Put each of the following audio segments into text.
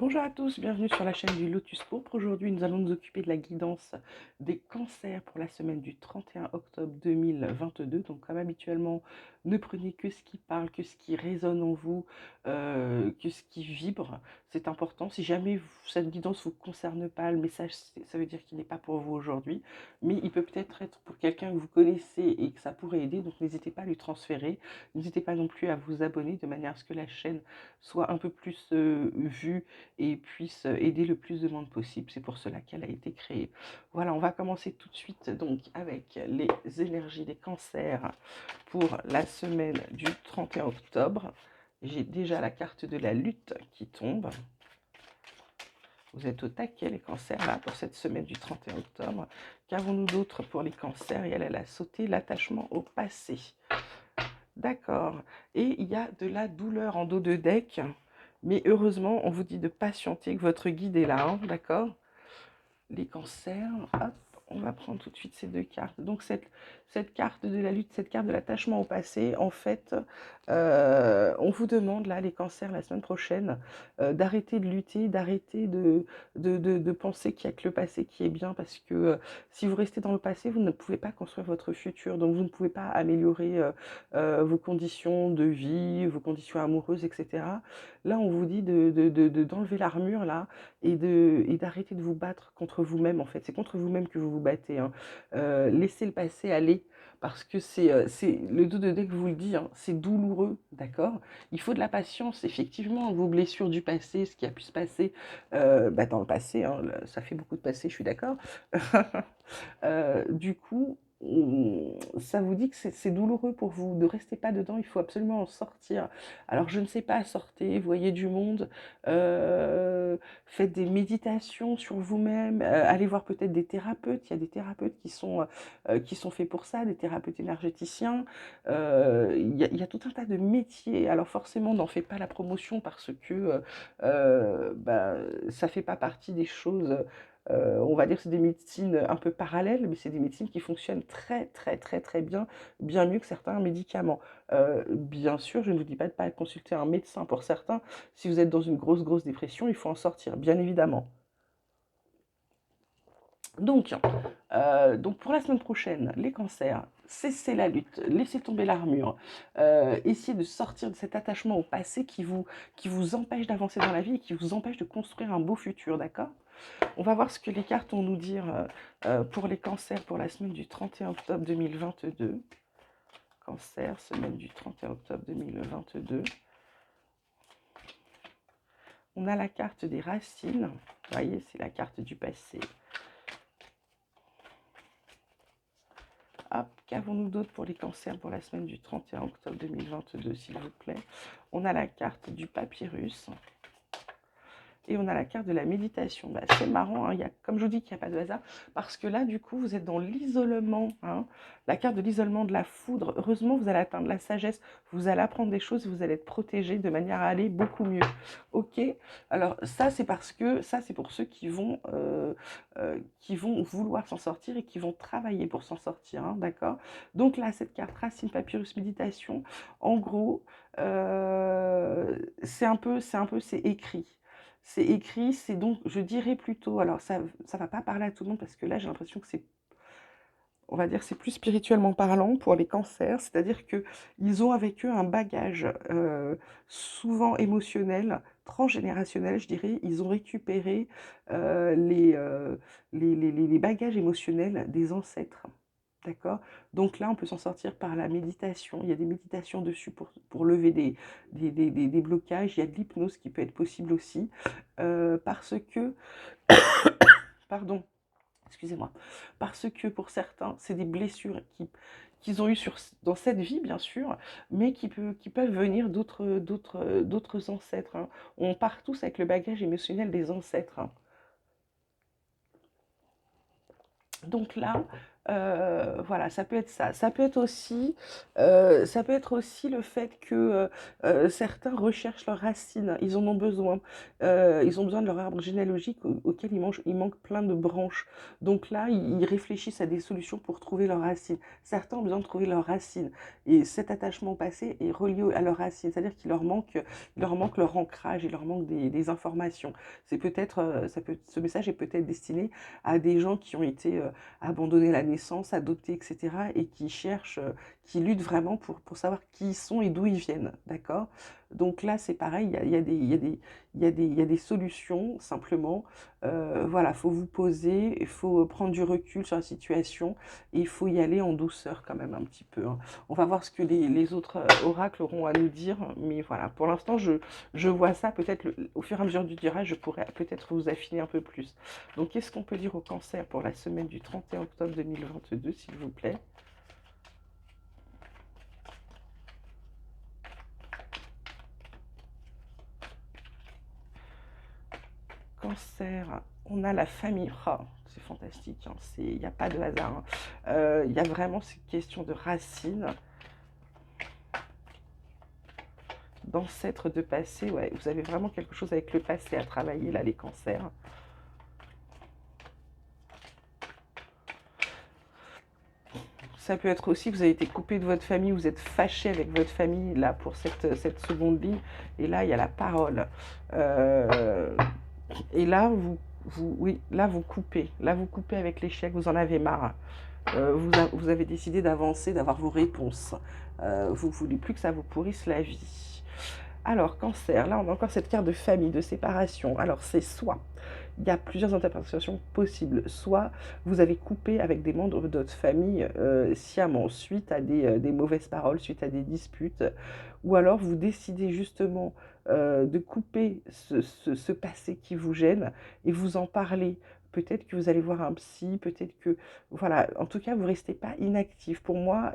Bonjour à tous, bienvenue sur la chaîne du Lotus Pourpre. Aujourd'hui, nous allons nous occuper de la guidance des cancers pour la semaine du 31 octobre 2022. Donc, comme habituellement, ne prenez que ce qui parle, que ce qui résonne en vous, que ce qui vibre. C'est important. Si jamais cette guidance ne vous concerne pas, le message, ça veut dire qu'il n'est pas pour vous aujourd'hui. Mais il peut peut-être être pour quelqu'un que vous connaissez et que ça pourrait aider. Donc, n'hésitez pas à lui transférer. N'hésitez pas non plus à vous abonner de manière à ce que la chaîne soit un peu plus vue et puisse aider le plus de monde possible. C'est pour cela qu'elle a été créée. Voilà, on va commencer tout de suite donc avec les énergies des cancers pour la semaine du 31 octobre. J'ai déjà la carte de la lutte qui tombe. Vous êtes au taquet les cancers là pour cette semaine du 31 octobre. Qu'avons-nous d'autre pour les cancers? Et elle a sauté l'attachement au passé. D'accord. Et il y a de la douleur en dos de deck. Mais heureusement, on vous dit de patienter, que votre guide est là, hein, d'accord? Les cancers, hop, on va prendre tout de suite ces deux cartes. Donc cette carte de la lutte, cette carte de l'attachement au passé, en fait, on vous demande, là, les cancers, la semaine prochaine, d'arrêter de lutter, d'arrêter de penser qu'il n'y a que le passé qui est bien, parce que si vous restez dans le passé, vous ne pouvez pas construire votre futur, donc vous ne pouvez pas améliorer vos conditions de vie, vos conditions amoureuses, etc. Là, on vous dit d'enlever l'armure, là, et d'arrêter de vous battre contre vous-même, en fait. C'est contre vous-même que vous vous battez, hein. Laissez le passé aller, parce que c'est le dos de deck vous le dit, hein, c'est douloureux, d'accord? Il faut de la patience, effectivement, vos blessures du passé, ce qui a pu se passer dans le passé, hein, ça fait beaucoup de passé, je suis d'accord. Du coup, ça vous dit que c'est douloureux pour vous, ne restez pas dedans, il faut absolument en sortir. Alors je ne sais pas, sortez, voyez du monde, faites des méditations sur vous-même, allez voir peut-être des thérapeutes, il y a des thérapeutes qui sont faits pour ça, des thérapeutes énergéticiens, il y a tout un tas de métiers, alors forcément n'en faites pas la promotion parce que ça fait pas partie des choses. On va dire que c'est des médecines un peu parallèles, mais c'est des médecines qui fonctionnent très très très très bien, bien mieux que certains médicaments. Bien sûr, je ne vous dis pas de ne pas consulter un médecin pour certains. Si vous êtes dans une grosse dépression, il faut en sortir, bien évidemment. Donc pour la semaine prochaine, les cancers, cessez la lutte, laissez tomber l'armure, essayez de sortir de cet attachement au passé qui vous empêche d'avancer dans la vie et qui vous empêche de construire un beau futur, d'accord? On va voir ce que les cartes ont nous dire pour les cancers pour la semaine du 31 octobre 2022. Cancer, semaine du 31 octobre 2022. On a la carte des racines. Vous voyez, c'est la carte du passé. Hop, qu'avons-nous d'autre pour les cancers pour la semaine du 31 octobre 2022, s'il vous plaît? On a la carte du papyrus. Et on a la carte de la méditation. Bah, c'est marrant, hein, comme je vous dis qu'il n'y a pas de hasard, parce que là, du coup, vous êtes dans l'isolement, hein, la carte de l'isolement, de la foudre. Heureusement, vous allez atteindre la sagesse, vous allez apprendre des choses, vous allez être protégé de manière à aller beaucoup mieux. Ok. Alors ça, c'est parce que ça, c'est pour ceux qui vont vouloir s'en sortir et qui vont travailler pour s'en sortir, hein, d'accord? Donc là, cette carte racine, papyrus, méditation, en gros, c'est écrit. C'est écrit, c'est donc, je dirais plutôt, alors ça va pas parler à tout le monde parce que là j'ai l'impression que c'est, on va dire, c'est plus spirituellement parlant pour les cancers, c'est-à-dire que ils ont avec eux un bagage souvent émotionnel, transgénérationnel, je dirais. Ils ont récupéré les bagages émotionnels des ancêtres. D'accord? Donc là, on peut s'en sortir par la méditation. Il y a des méditations dessus pour lever des blocages. Il y a de l'hypnose qui peut être possible aussi. Parce que, pardon, excusez-moi, parce que pour certains, c'est des blessures qu'ils ont eues dans cette vie, bien sûr, mais qui peuvent venir d'autres ancêtres, hein. On part tous avec le bagage émotionnel des ancêtres, hein. Donc là, Voilà, ça peut être ça. Ça peut être aussi le fait que certains recherchent leurs racines, ils en ont besoin. Ils ont besoin de leur arbre généalogique auquel il manque plein de branches. Donc là, ils réfléchissent à des solutions pour trouver leurs racines. Certains ont besoin de trouver leurs racines. Et cet attachement au passé est relié à leurs racines, c'est-à-dire il leur manque leur ancrage, il leur manque des informations. C'est peut-être, ce message est peut-être destiné à des gens qui ont été abandonnés à la naissance, adoptés, etc. et qui cherchent, qui luttent vraiment pour savoir qui ils sont et d'où ils viennent, d'accord? Donc là, c'est pareil, il y a des solutions, simplement. Voilà, il faut vous poser, il faut prendre du recul sur la situation et il faut y aller en douceur quand même un petit peu, hein. On va voir ce que les autres oracles auront à nous dire, mais voilà, pour l'instant, je vois ça, peut-être au fur et à mesure du tirage, je pourrais peut-être vous affiner un peu plus. Donc, qu'est-ce qu'on peut dire au cancer pour la semaine du 31 octobre 2022, s'il vous plaît? Cancer, on a la famille. Oh, c'est fantastique, hein, il n'y a pas de hasard, hein. Il y a vraiment cette question de racines, d'ancêtres, de passé. Ouais, vous avez vraiment quelque chose avec le passé à travailler, là, les cancers. Ça peut être aussi que vous avez été coupé de votre famille, vous êtes fâché avec votre famille, là, pour cette seconde ligne. Et là, il y a la parole. Euh, et là, oui, là, vous coupez. Là, vous coupez avec l'échec, vous en avez marre. Vous avez décidé d'avancer, d'avoir vos réponses. Vous ne voulez plus que ça vous pourrisse la vie. Alors, cancer, là, on a encore cette carte de famille, de séparation. Alors, c'est soit, il y a plusieurs interprétations possibles. Soit vous avez coupé avec des membres de votre famille sciemment, suite à des mauvaises paroles, suite à des disputes. Ou alors vous décidez justement de couper ce passé qui vous gêne et vous en parler. Peut-être que vous allez voir un psy, peut-être que... Voilà, en tout cas, vous ne restez pas inactif. Pour moi,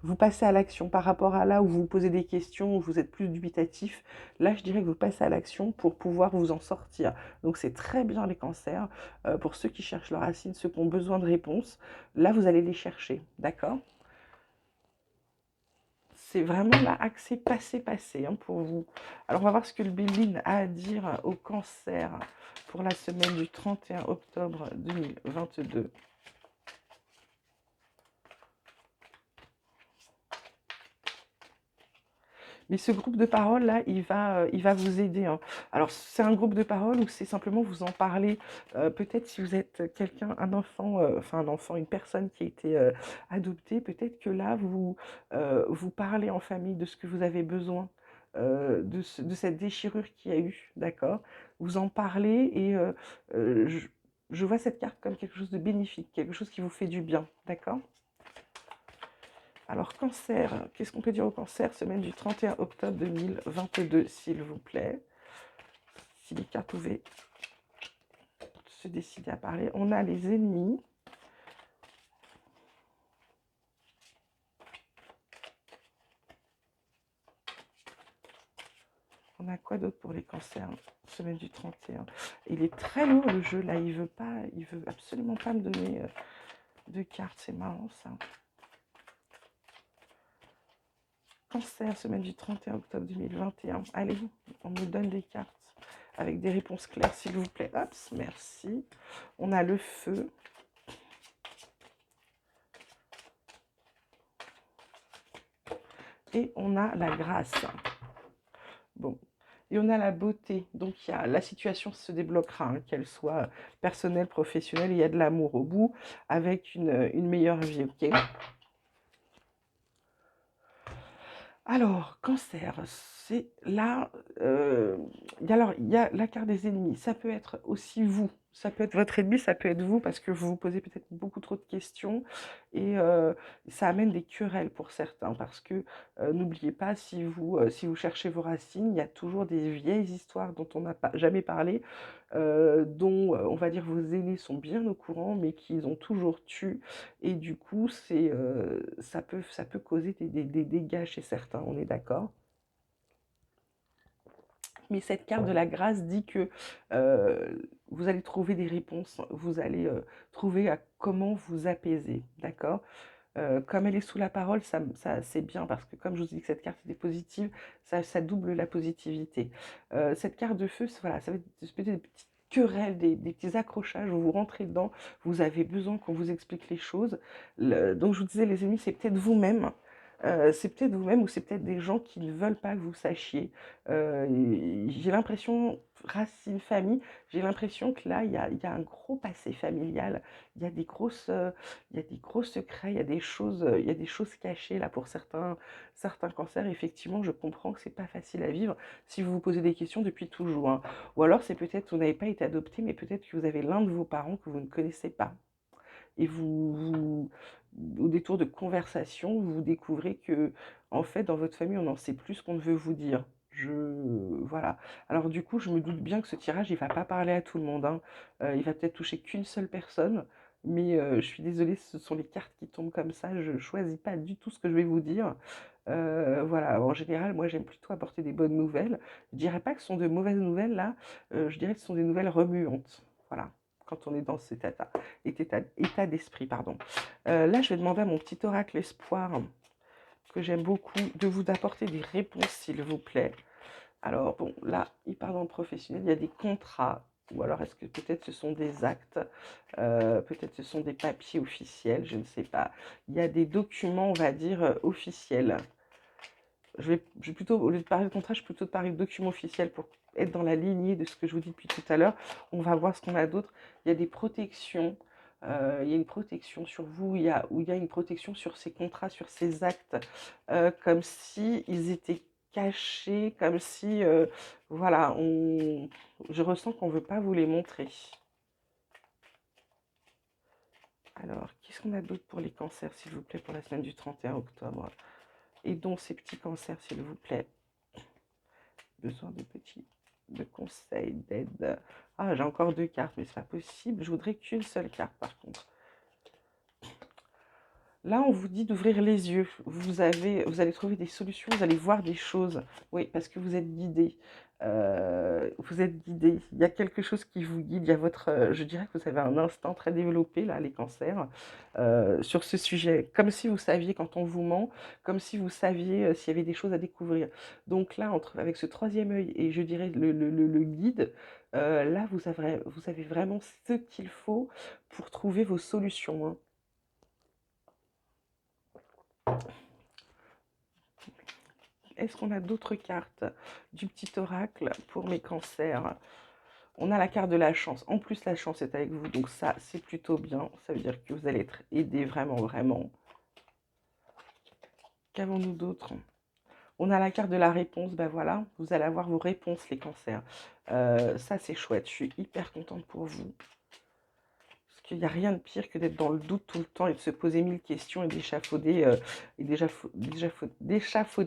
vous passez à l'action par rapport à là où vous vous posez des questions, où vous êtes plus dubitatif. Là, je dirais que vous passez à l'action pour pouvoir vous en sortir. Donc, c'est très bien les cancers. Pour ceux qui cherchent leurs racines, ceux qui ont besoin de réponses, là, vous allez les chercher. D'accord? C'est vraiment là, axé passé, hein, pour vous. Alors, on va voir ce que le Béline a à dire au cancer pour la semaine du 31 octobre 2022. Mais ce groupe de parole là, il va vous aider, hein. Alors c'est un groupe de parole ou c'est simplement vous en parler. Peut-être si vous êtes quelqu'un, un enfant, enfin un enfant, une personne qui a été adoptée, peut-être que là vous parlez en famille de ce que vous avez besoin, de cette déchirure qu'il y a eu, d'accord? Vous en parlez et je vois cette carte comme quelque chose de bénéfique, quelque chose qui vous fait du bien, d'accord? Alors, cancer, qu'est-ce qu'on peut dire au cancer, semaine du 31 octobre 2022, s'il vous plaît? Si les cartes pouvaient se décider à parler. On a les ennemis. On a quoi d'autre pour les cancers, semaine du 31? Il est très lourd le jeu, là. Il veut absolument pas me donner de cartes. C'est marrant, ça. Cancer, semaine du 31 octobre 2021. Allez, on me donne des cartes avec des réponses claires, s'il vous plaît. Hop, merci. On a le feu. Et on a la grâce. Bon. Et on a la beauté. Donc, la situation se débloquera, hein, qu'elle soit personnelle, professionnelle. Il y a de l'amour au bout avec une meilleure vie. Ok. Alors, cancer, c'est là, alors il y a la carte des ennemis. Ça peut être aussi vous, ça peut être votre ennemi, ça peut être vous parce que vous vous posez peut-être beaucoup trop de questions et ça amène des querelles pour certains parce que n'oubliez pas, si vous cherchez vos racines, il y a toujours des vieilles histoires dont on n'a pas jamais parlé, dont on va dire vos aînés sont bien au courant, mais qu'ils ont toujours tué et du coup, ça peut causer des dégâts chez certains, on est d'accord? Mais cette carte de la grâce dit que vous allez trouver des réponses, vous allez trouver à comment vous apaiser, d'accord? Comme elle est sous la parole, ça c'est bien parce que comme je vous ai dit que cette carte était positive, ça double la positivité. Cette carte de feu, voilà, ça va être peut-être des petites querelles, des petits accrochages où vous rentrez dedans, vous avez besoin qu'on vous explique les choses. Donc je vous disais, les ennemis, c'est peut-être vous-même. C'est peut-être vous-même ou c'est peut-être des gens qui ne veulent pas que vous sachiez. J'ai l'impression, racine famille, j'ai l'impression que là, il y a un gros passé familial, il y a des grosses, il y a des gros secrets, il y a des choses cachées là pour certains cancers. Effectivement, je comprends que c'est pas facile à vivre si vous vous posez des questions depuis toujours, hein. Ou alors c'est peut-être que vous n'avez pas été adopté, mais peut-être que vous avez l'un de vos parents que vous ne connaissez pas. Et au détour de conversation, vous découvrez que, en fait, dans votre famille, on en sait plus qu'on ne veut vous dire. Voilà. Alors du coup, je me doute bien que ce tirage, il va pas parler à tout le monde, hein. Il va peut-être toucher qu'une seule personne, mais je suis désolée, ce sont les cartes qui tombent comme ça. Je choisis pas du tout ce que je vais vous dire. Voilà. En général, moi, j'aime plutôt apporter des bonnes nouvelles. Je dirais pas que ce sont de mauvaises nouvelles là. Je dirais que ce sont des nouvelles remuantes. Voilà. Quand on est dans cet état d'esprit, pardon. Là, je vais demander à mon petit oracle espoir, que j'aime beaucoup, de vous apporter des réponses, s'il vous plaît. Alors, bon, là, il part dans le professionnel, il y a des contrats, ou alors est-ce que peut-être ce sont des actes, peut-être ce sont des papiers officiels, je ne sais pas. Il y a des documents, on va dire, officiels. Je vais plutôt, au lieu de parler de contrat, je vais plutôt parler de documents officiels pour être dans la lignée de ce que je vous dis depuis tout à l'heure. On va voir ce qu'on a d'autre. Il y a des protections. Il y a une protection sur vous, ou il y a une protection sur ces contrats, sur ces actes, comme si ils étaient cachés, comme si, voilà, je ressens qu'on ne veut pas vous les montrer. Alors, qu'est-ce qu'on a d'autre pour les cancers, s'il vous plaît, pour la semaine du 31 octobre? Et donc, ces petits cancers, s'il vous plaît. Besoin de conseils, d'aide. Ah, j'ai encore 2 cartes, mais c'est pas possible. Je voudrais qu'une seule carte, par contre. Là, on vous dit d'ouvrir les yeux. Vous allez trouver des solutions, vous allez voir des choses. Oui, parce que vous êtes guidé. Vous êtes guidé. Il y a quelque chose qui vous guide. Il y a je dirais que vous avez un instinct très développé, là, les cancers, sur ce sujet. Comme si vous saviez quand on vous ment, comme si vous saviez s'il y avait des choses à découvrir. Donc là, avec ce troisième œil et je dirais le guide, là, vous avez vraiment ce qu'il faut pour trouver vos solutions, hein. Est-ce qu'on a d'autres cartes du petit oracle pour mes cancers? On a la carte de la chance. En plus, la chance est avec vous, donc ça, c'est plutôt bien. Ça veut dire que vous allez être aidé vraiment, vraiment. Qu'avons-nous d'autre? On a la carte de la réponse. Ben voilà, vous allez avoir vos réponses, les cancers. Ça, c'est chouette. Je suis hyper contente pour vous. Parce qu'il n'y a rien de pire que d'être dans le doute tout le temps et de se poser 1000 questions et d'échafauder,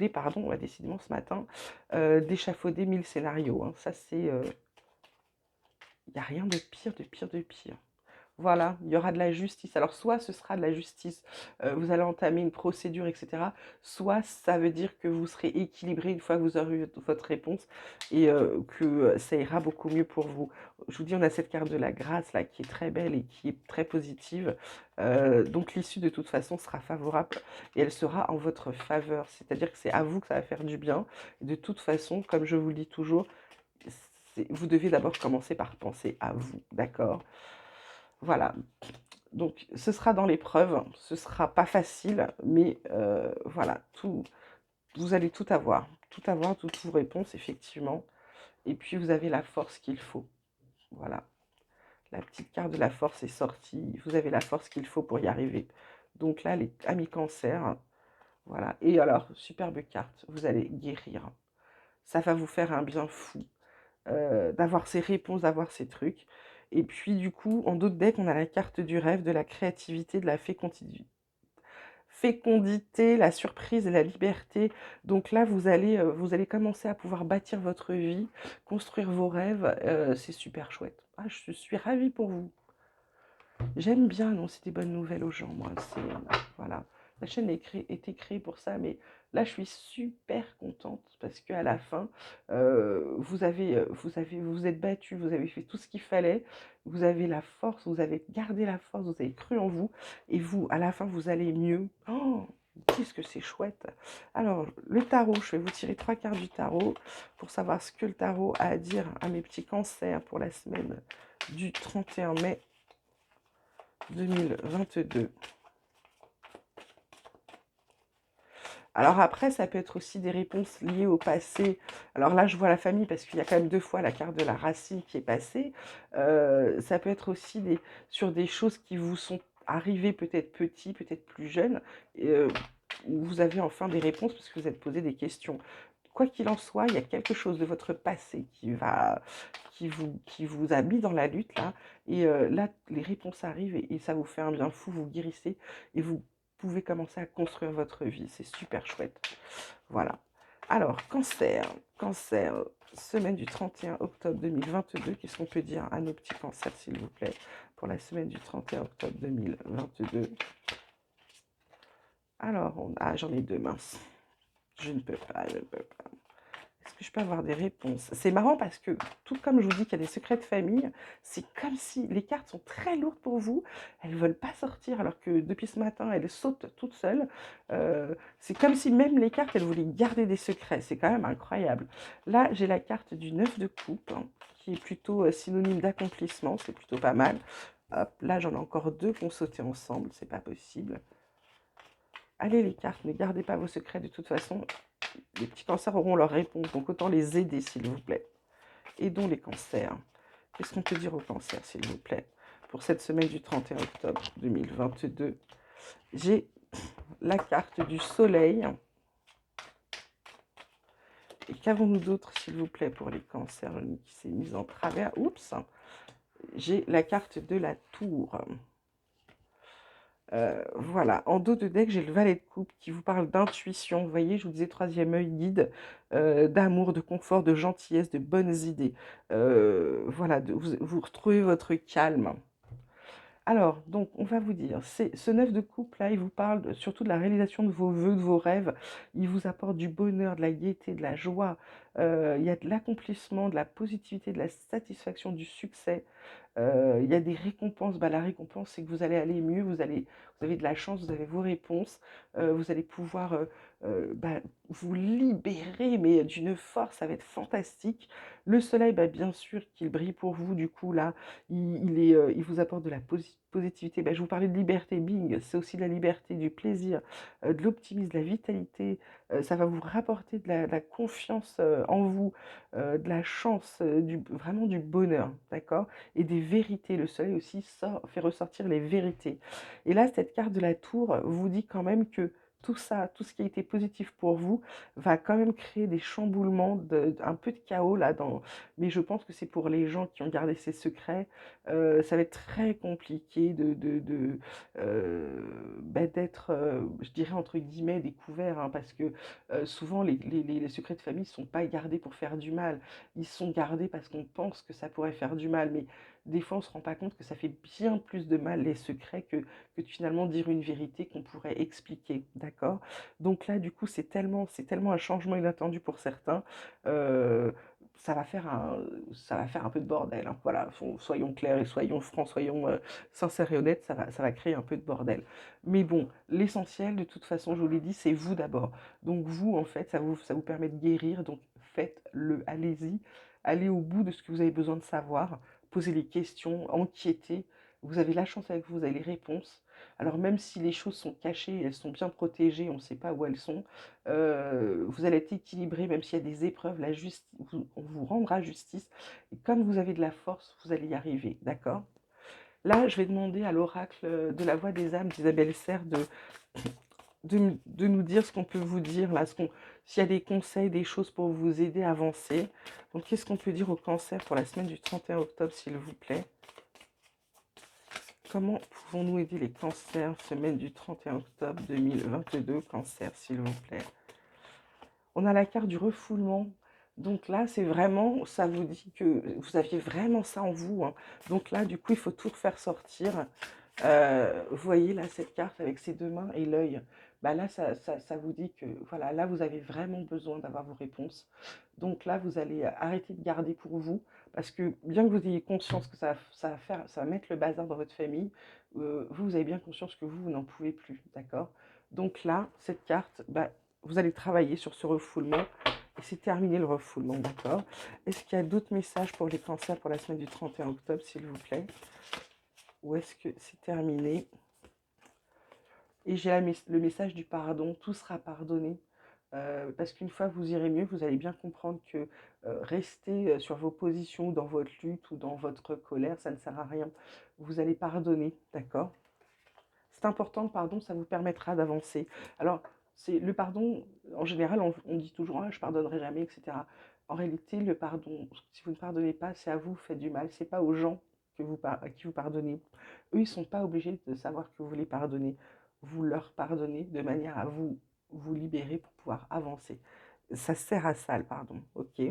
pardon, ouais, décidément ce matin, d'échafauder 1000 scénarios, hein. Ça, c'est. Il n'y a rien de pire, de pire, de pire. Voilà, il y aura de la justice. Alors, soit ce sera de la justice, vous allez entamer une procédure, etc. Soit ça veut dire que vous serez équilibré une fois que vous aurez eu votre réponse et que ça ira beaucoup mieux pour vous. Je vous dis, on a cette carte de la grâce là qui est très belle et qui est très positive. Donc, l'issue de toute façon sera favorable et elle sera en votre faveur. C'est-à-dire que c'est à vous que ça va faire du bien. Et de toute façon, comme je vous le dis toujours, vous devez d'abord commencer par penser à vous, d'accord? Voilà, donc ce sera dans l'épreuve, ce sera pas facile, mais voilà, vous allez tout avoir, toutes vos réponses, effectivement. Et puis vous avez la force qu'il faut. Voilà, la petite carte de la force est sortie, vous avez la force qu'il faut pour y arriver. Donc là, les amis cancer, voilà. Et alors, superbe carte, vous allez guérir. Ça va vous faire un bien fou. D'avoir ces réponses, d'avoir ces trucs. Et puis du coup, en d'autres decks, on a la carte du rêve, de la créativité, de la fécondité, la surprise et la liberté. Donc là, vous allez commencer à pouvoir bâtir votre vie, construire vos rêves. C'est super chouette. Ah, je suis ravie pour vous. J'aime bien annoncer des bonnes nouvelles aux gens, moi. Voilà. La chaîne était créée pour ça, mais là, je suis super contente parce qu'à la fin, vous vous êtes battu, vous avez fait tout ce qu'il fallait, vous avez la force, vous avez gardé la force, vous avez cru en vous, et vous, à la fin, vous allez mieux. Oh, qu'est-ce que c'est chouette! Alors, le tarot, je vais vous tirer 3 cartes du tarot pour savoir ce que le tarot a à dire à mes petits cancers pour la semaine du 31 mai 2022. Alors après, ça peut être aussi des réponses liées au passé. Alors là, je vois la famille parce qu'il y a quand même 2 fois la carte de la racine qui est passée. Ça peut être aussi sur des choses qui vous sont arrivées peut-être petit, peut-être plus jeune, et, où vous avez enfin des réponses parce que vous êtes posé des questions. Quoi qu'il en soit, il y a quelque chose de votre passé qui vous a mis dans la lutte là, et là, les réponses arrivent et ça vous fait un bien fou, vous guérissez et vous pouvez commencer à construire votre vie. C'est super chouette. Voilà. Alors, cancer. Cancer, semaine du 31 octobre 2022. Qu'est-ce qu'on peut dire à nos petits cancers, s'il vous plaît, pour la semaine du 31 octobre 2022? Alors, j'en ai deux, mince. Je ne peux pas, je ne peux pas. Est-ce que je peux avoir des réponses? C'est marrant parce que, tout comme je vous dis qu'il y a des secrets de famille, c'est comme si les cartes sont très lourdes pour vous. Elles ne veulent pas sortir alors que depuis ce matin, elles sautent toutes seules. C'est comme si même les cartes, elles voulaient garder des secrets. C'est quand même incroyable. Là, j'ai la carte du 9 de coupe, hein, qui est plutôt synonyme d'accomplissement. C'est plutôt pas mal. Hop, là, j'en ai encore deux qui ont sauté ensemble. C'est pas possible. Allez les cartes, ne gardez pas vos secrets de toute façon. Les petits cancers auront leur réponse, donc autant les aider s'il vous plaît. Aidons les cancers. Qu'est-ce qu'on peut dire aux cancers s'il vous plaît pour cette semaine du 31 octobre 2022? J'ai la carte du soleil. Et qu'avons-nous d'autre s'il vous plaît pour les cancers qui s'est mise en travers? Oups. J'ai la carte de la tour. Voilà, en dos de deck, j'ai le valet de coupe qui vous parle d'intuition. Vous voyez, je vous disais troisième œil guide, d'amour, de confort, de gentillesse, de bonnes idées. Voilà, vous retrouvez votre calme. Alors, donc, on va vous dire, ce 9 de coupe là, il vous parle surtout de la réalisation de vos vœux, de vos rêves. Il vous apporte du bonheur, de la gaieté, de la joie. Il y a de l'accomplissement, de la positivité, de la satisfaction, du succès. Il y a des récompenses. Bah, la récompense, c'est que vous allez aller mieux, vous avez de la chance, vous avez vos réponses, vous allez pouvoir bah, vous libérer, mais d'une force, ça va être fantastique. Le soleil, bah, bien sûr qu'il brille pour vous, du coup, là, il vous apporte de la positivité. Bah, je vous parlais de liberté, bing, c'est aussi de la liberté, du plaisir, de l'optimisme, de la vitalité. Ça va vous rapporter de la confiance en vous, de la chance, vraiment du bonheur, d'accord? Et des vérités. Le soleil aussi fait ressortir les vérités. Et là, cette carte de la tour vous dit quand même que tout ça, tout ce qui a été positif pour vous, va quand même créer des chamboulements, un peu de chaos là. Mais je pense que c'est pour les gens qui ont gardé ces secrets. Ça va être très compliqué d'être, je dirais entre guillemets, découvert, hein, parce que souvent les secrets de famille ne sont pas gardés pour faire du mal. Ils sont gardés parce qu'on pense que ça pourrait faire du mal. Mais des fois, on ne se rend pas compte que ça fait bien plus de mal les secrets que de finalement dire une vérité qu'on pourrait expliquer, d'accord? Donc là, du coup, c'est tellement un changement inattendu pour certains. euh, ça va faire un peu de bordel, hein. Voilà, soyons clairs et soyons francs, soyons sincères et honnêtes, ça va créer un peu de bordel. Mais bon, l'essentiel, de toute façon, je vous l'ai dit, c'est vous d'abord. Donc vous, en fait, ça vous permet de guérir, donc faites-le, allez-y, allez au bout de ce que vous avez besoin de savoir, posez les questions, enquêtez. Vous avez la chance avec vous, vous avez les réponses. Alors même si les choses sont cachées, elles sont bien protégées, on ne sait pas où elles sont, vous allez être équilibré, même s'il y a des épreuves, on vous rendra justice. Et comme vous avez de la force, vous allez y arriver, d'accord? Là, je vais demander à l'oracle de la voix des âmes d'Isabelle Serre de nous dire ce qu'on peut vous dire là, s'il y a des conseils, des choses pour vous aider à avancer. Donc, qu'est-ce qu'on peut dire au cancer pour la semaine du 31 octobre, s'il vous plaît? Comment pouvons-nous aider les cancers, semaine du 31 octobre 2022, cancer, s'il vous plaît? On a la carte du refoulement. Donc là, c'est vraiment, ça vous dit que vous aviez vraiment ça en vous, hein. Donc là, du coup, il faut tout refaire sortir. Vous voyez là, cette carte avec ses deux mains et l'œil. bah là, ça vous dit que, voilà, là, vous avez vraiment besoin d'avoir vos réponses. Donc là, vous allez arrêter de garder pour vous, parce que bien que vous ayez conscience que ça va mettre le bazar dans votre famille, vous avez bien conscience que vous n'en pouvez plus, d'accord? Donc là, cette carte, bah, vous allez travailler sur ce refoulement, et c'est terminé le refoulement, d'accord? Est-ce qu'il y a d'autres messages pour les cancers pour la semaine du 31 octobre, s'il vous plaît? Ou est-ce que c'est terminé? Et j'ai le message du pardon, tout sera pardonné. Parce qu'une fois vous irez mieux, vous allez bien comprendre que rester sur vos positions, dans votre lutte ou dans votre colère, ça ne sert à rien. Vous allez pardonner, d'accord? C'est important, le pardon, ça vous permettra d'avancer. Alors, c'est le pardon, en général, on dit toujours ah, je pardonnerai jamais, etc. En réalité, le pardon, si vous ne pardonnez pas, c'est à vous, vous faites du mal, c'est pas aux gens à qui vous pardonnez. Eux, ils ne sont pas obligés de savoir que vous les pardonnez. Vous leur pardonnez de manière à vous libérer pour pouvoir avancer. Ça sert à ça, le pardon, ok?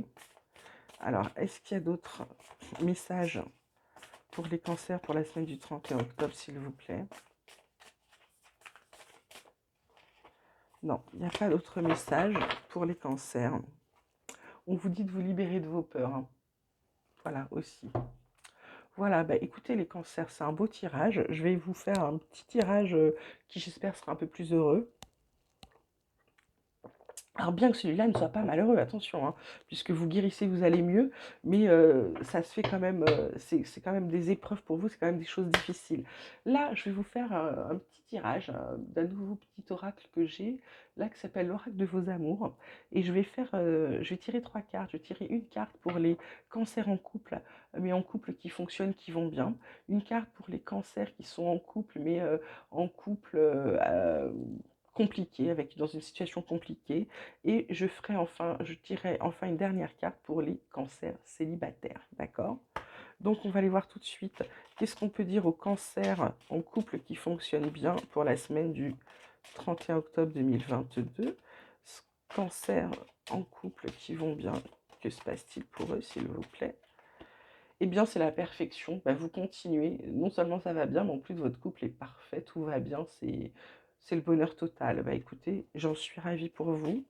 Alors, est-ce qu'il y a d'autres messages pour les cancers pour la semaine du 31 octobre, s'il vous plaît? Non, il n'y a pas d'autre message pour les cancers. On vous dit de vous libérer de vos peurs, hein. Voilà, aussi. Voilà, bah écoutez les cancers, c'est un beau tirage. Je vais vous faire un petit tirage qui j'espère sera un peu plus heureux. Alors bien que celui-là ne soit pas malheureux, attention, hein, puisque vous guérissez, vous allez mieux, mais ça se fait quand même, c'est quand même des épreuves pour vous, c'est quand même des choses difficiles. Là, je vais vous faire un petit tirage d'un nouveau petit oracle que j'ai, là, qui s'appelle l'oracle de vos amours, et je vais tirer 3 cartes. Je vais tirer une carte pour les cancers en couple, mais en couple qui fonctionnent, qui vont bien, une carte pour les cancers qui sont en couple, mais en couple compliqué, dans une situation compliquée. Et je tirerai enfin une dernière carte pour les cancers célibataires, d'accord? Donc on va aller voir tout de suite qu'est-ce qu'on peut dire aux cancers en couple qui fonctionnent bien pour la semaine du 31 octobre 2022. Cancers en couple qui vont bien, que se passe-t-il pour eux, s'il vous plaît? Eh bien, c'est la perfection. Bah, vous continuez. Non seulement ça va bien, mais en plus votre couple est parfait, tout va bien, c'est le bonheur total. Bah écoutez, j'en suis ravie pour vous.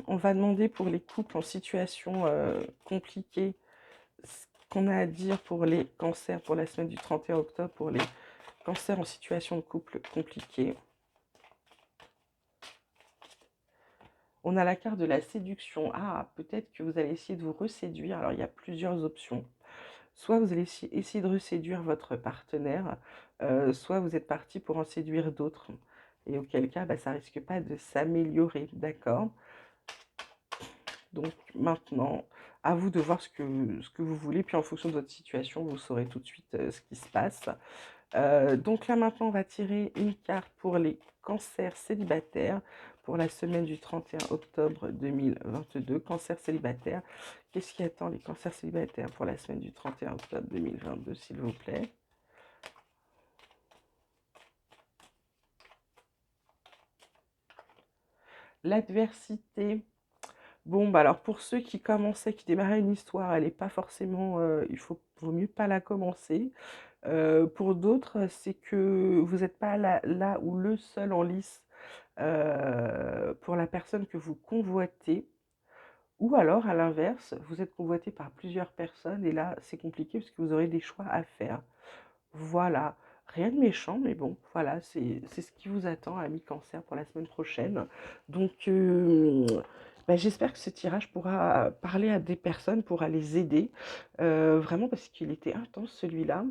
On va demander pour les couples en situation compliquée ce qu'on a à dire pour les cancers pour la semaine du 31 octobre, pour les cancers en situation de couple compliquée. On a la carte de la séduction. Ah, peut-être que vous allez essayer de vous reséduire. Alors, il y a plusieurs options. Soit vous allez essayer de reséduire votre partenaire, soit vous êtes parti pour en séduire d'autres. Et auquel cas, bah, ça risque pas de s'améliorer, d'accord? Donc maintenant, à vous de voir ce que vous voulez, puis en fonction de votre situation, vous saurez tout de suite ce qui se passe. Donc là maintenant, on va tirer une carte pour les cancers célibataires pour la semaine du 31 octobre 2022. Cancer célibataire, qu'est-ce qui attend les cancers célibataires pour la semaine du 31 octobre 2022, s'il vous plaît? L'adversité. Bon, bah alors pour ceux qui commençaient, qui démarraient une histoire, elle n'est pas forcément, vaut mieux pas la commencer. Pour d'autres, c'est que vous n'êtes pas là ou le seul en lice pour la personne que vous convoitez. Ou alors, à l'inverse, vous êtes convoité par plusieurs personnes et là, c'est compliqué parce que vous aurez des choix à faire. Voilà, rien de méchant, mais bon, voilà, c'est ce qui vous attend, ami Cancer, pour la semaine prochaine. Donc, bah, j'espère que ce tirage pourra parler à des personnes, pourra les aider, vraiment parce qu'il était intense celui-là.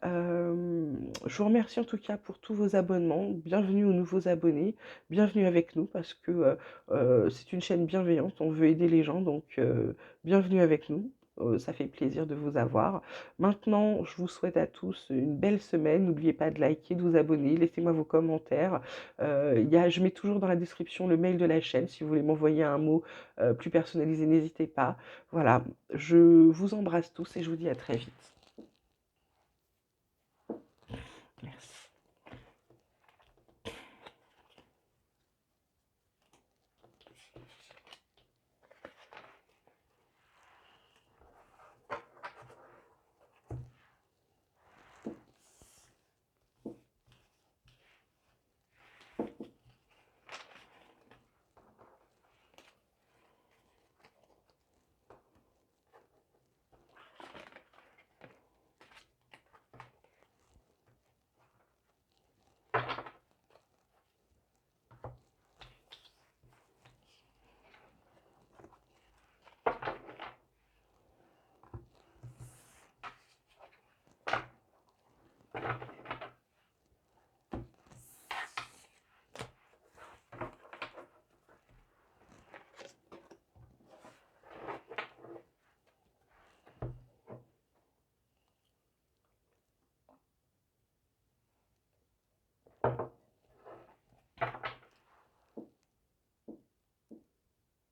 Je vous remercie en tout cas pour tous vos abonnements. Bienvenue aux nouveaux abonnés, bienvenue avec nous parce que c'est une chaîne bienveillante, on veut aider les gens, donc bienvenue avec nous. Ça fait plaisir de vous avoir. Maintenant, je vous souhaite à tous une belle semaine. N'oubliez pas de liker, de vous abonner, laissez-moi vos commentaires. Je mets toujours dans la description le mail de la chaîne. Si vous voulez m'envoyer un mot plus personnalisé, n'hésitez pas. Voilà, je vous embrasse tous et je vous dis à très vite. Merci.